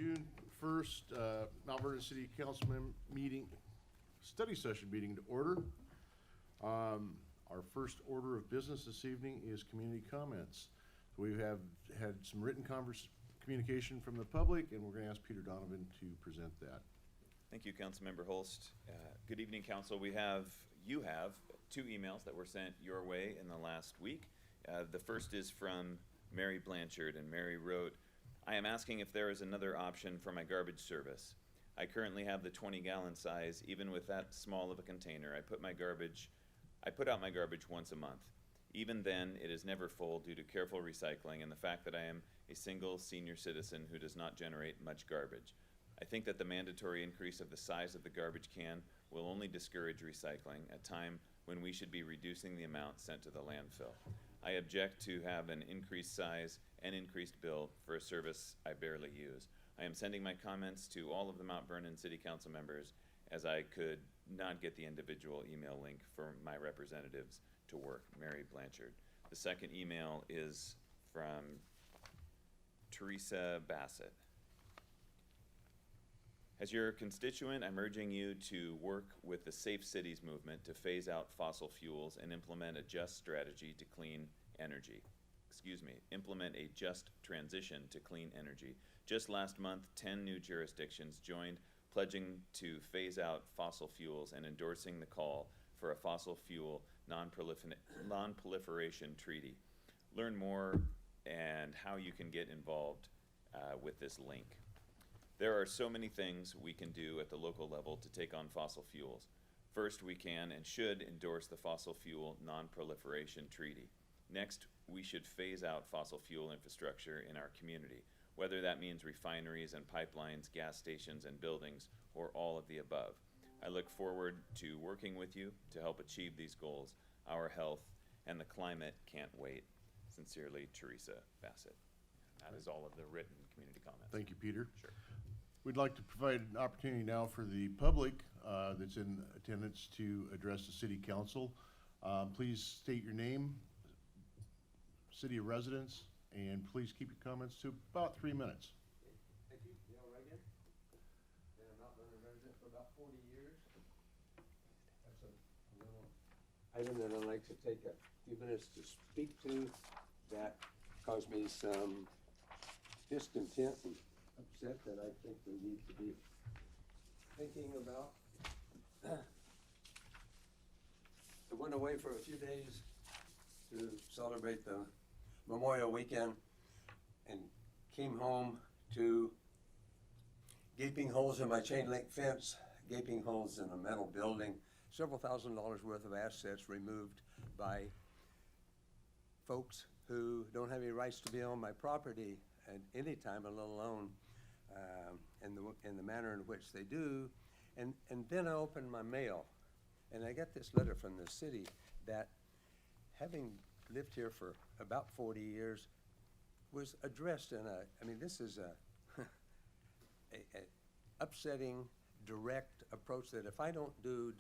June 1st, Mount Vernon City Council meeting, study session meeting to order. Our first order of business this evening is community comments. We have had some written communication from the public, and we're going to ask Peter Donovan to present that. Thank you, Councilmember Holst. Good evening, Council. You have two emails that were sent your way in the last week. The first is from Mary Blanchard, and Mary wrote, "I am asking if there is another option for my garbage service. I currently have the 20-gallon size. Even with that small of a container, I put out my garbage once a month. Even then, it is never full due to careful recycling and the fact that I am a single senior citizen who does not generate much garbage. I think that the mandatory increase of the size of the garbage can will only discourage recycling at a time when we should be reducing the amount sent to the landfill. I object to have an increased size and increased bill for a service I barely use. I am sending my comments to all of the Mount Vernon City Council members, as I could not get the individual email link for my representatives to work." Mary Blanchard. The second email is from Teresa Bassett. "As your constituent, I'm urging you to work with the Safe Cities movement to phase out fossil fuels and implement a just strategy to clean energy. Implement a just transition to clean energy. Just last month, 10 new jurisdictions joined, pledging to phase out fossil fuels and endorsing the call for a fossil fuel non-proliferation treaty. Learn more and how you can get involved with this link. There are so many things we can do at the local level to take on fossil fuels. First, we can and should endorse the fossil fuel non-proliferation treaty. Next, we should phase out fossil fuel infrastructure in our community, whether that means refineries and pipelines, gas stations and buildings, or all of the above. I look forward to working with you to help achieve these goals. Our health and the climate can't wait. Sincerely, Teresa Bassett." That is all of the written community comments. Thank you, Peter. Sure. We'd like to provide an opportunity now for the public that's in attendance to address the City Council. Please state your name, city of residence, and please keep your comments to about 3 minutes. Thank you. Dale Reagan. Been a Mount Vernon resident for about 40 years. That's a little item that I'd like to take a few minutes to speak to that caused me some discontent and upset that I think we need to be thinking about. I went away for a few days to celebrate the Memorial Weekend and came home to gaping holes in my chain link fence, gaping holes in a metal building, several $1,000s worth of assets removed by folks who don't have any rights to be on my property at any time, let alone in the manner in which they do. And then I opened my mail, and I got this letter from the city that, having lived here for about 40 years, was addressed in this is a upsetting, direct approach that if I don't do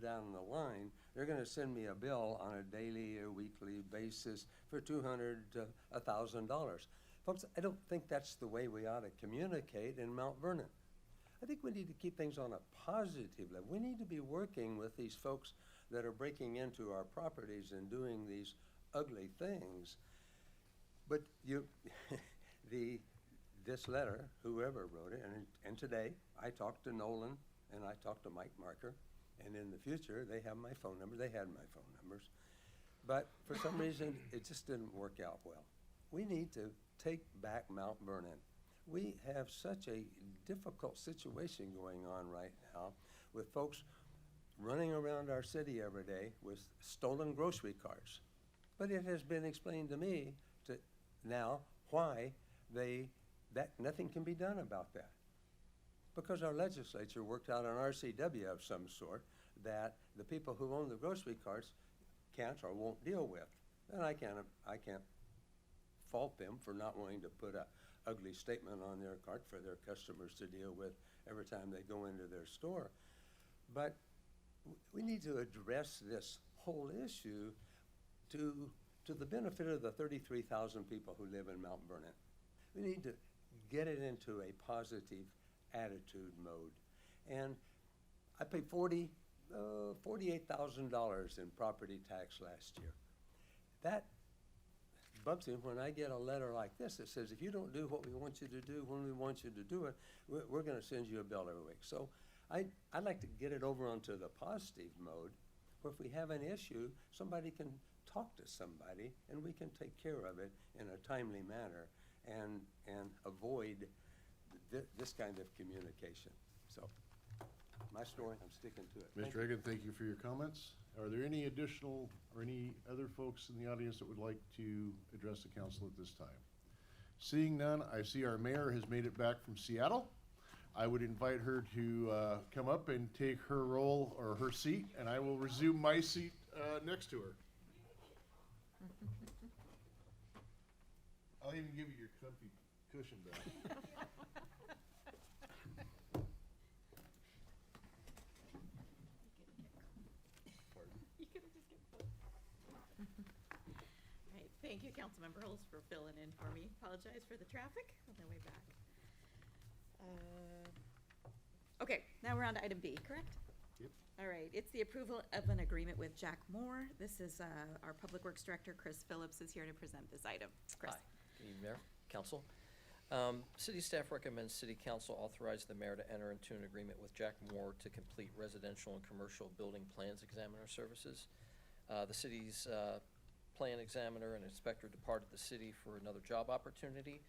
down the line, they're going to send me a bill on a daily or weekly basis for $200 to $1,000. Folks, I don't think that's the way we ought to communicate in Mount Vernon. I think we need to keep things on a positive level. We need to be working with these folks that are breaking into our properties and doing these ugly things. But this letter, whoever wrote it, and today I talked to Nolan and I talked to Mike Marker, and in the future they have my phone number. They had my phone numbers. But for some reason, it just didn't work out well. We need to take back Mount Vernon. We have such a difficult situation going on right now with folks running around our city every day with stolen grocery carts. But it has been explained to me now why nothing can be done about that. Because our legislature worked out an RCW of some sort that the people who own the grocery carts can't or won't deal with. And I can't fault them for not wanting to put a ugly statement on their cart for their customers to deal with every time they go into their store. But we need to address this whole issue to the benefit of the 33,000 people who live in Mount Vernon. We need to get it into a positive attitude mode. And I paid $48,000 in property tax last year. That bumps me when I get a letter like this that says, if you don't do what we want you to do when we want you to do it, we're gonna send you a bill every week. So I'd like to get it over onto the positive mode, where if we have an issue, somebody can talk to somebody and we can take care of it in a timely manner and avoid this kind of communication. So, my story, I'm sticking to it. Thank Mr. you. Egan, thank you for your comments. Are there any additional or any other folks in the audience that would like to address the council at this time? Seeing none, I see our mayor has made it back from Seattle. I would invite her to come up and take her role or her seat, and I will resume my seat next to her. I'll even give you your comfy cushion back. All right, thank you, Councilmember Holst, for filling in for me. Apologize for the traffic on the way back. Okay, now we're on to item B, correct? Yep. All right, it's the approval of an agreement with Jack Moore. This is our Public Works Director, Chris Phillips, is here to present this item. Chris? Hi, good evening, Mayor, Council. City staff recommends City Council authorize the mayor to enter into an agreement with Jack Moore to complete residential and commercial building plans examiner services. The city's plan examiner and inspector departed the city for another job opportunity.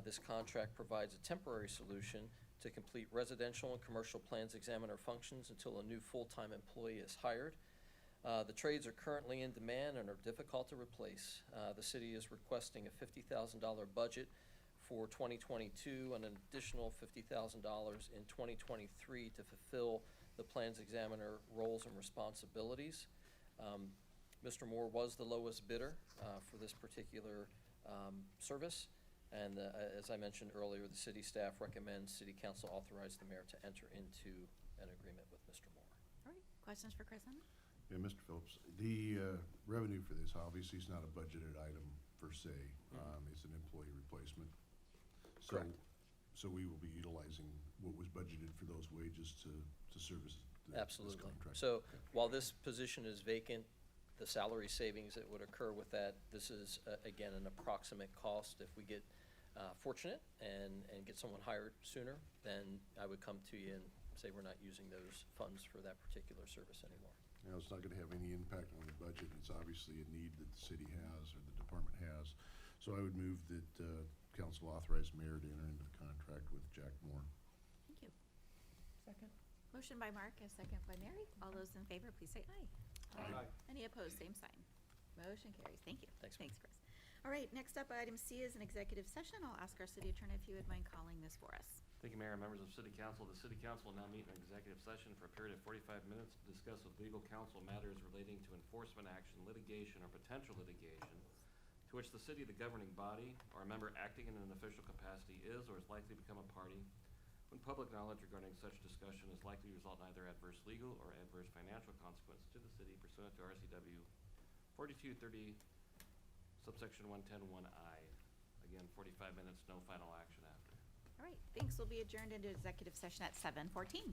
This contract provides a temporary solution to complete residential and commercial plans examiner functions until a new full-time employee is hired. The trades are currently in demand and are difficult to replace. The city is requesting a $50,000 budget for 2022 and an additional $50,000 in 2023 to fulfill the plans examiner roles and responsibilities. Mr. Moore was the lowest bidder for this particular service. And as I mentioned earlier, the city staff recommends City Council authorize the mayor to enter into an agreement with Mr. Moore. All right, questions for Chris on that? Yeah, Mr. Phillips, the revenue for this obviously is not a budgeted item per se. It's an employee replacement. So, Correct. So we will be utilizing what was budgeted for those wages to service this Absolutely. contract. So Okay. while this position is vacant, the salary savings that would occur with that, this is, again, an approximate cost. If we get fortunate and get someone hired sooner, then I would come to you and say we're not using those funds for that particular service anymore. You know, it's not gonna have any impact on the budget. It's obviously a need that the city has or the department has. So I would move that council authorize mayor to enter into the contract with Jack Moore. Thank you. Second. Motion by Mark, a second by Mary. All those in favor, please say aye. Aye. Any opposed, same sign. Motion carries. Thank you. Thanks, ma'am. Thanks, Chris. All right, next up, item C is an executive session. I'll ask our city attorney if you would mind calling this for us. Thank you, Mayor and members of City Council. The City Council will now meet in an executive session for a period of 45 minutes to discuss with legal counsel matters relating to enforcement action, litigation, or potential litigation to which the city, the governing body, or a member acting in an official capacity is or is likely to become a party when public knowledge regarding such discussion is likely to result in either adverse legal or adverse financial consequence to the city pursuant to RCW 4230 subsection 110(1)(I). Again, 45 minutes, no final action after. All right, thanks. We'll be adjourned into executive session at 7:14.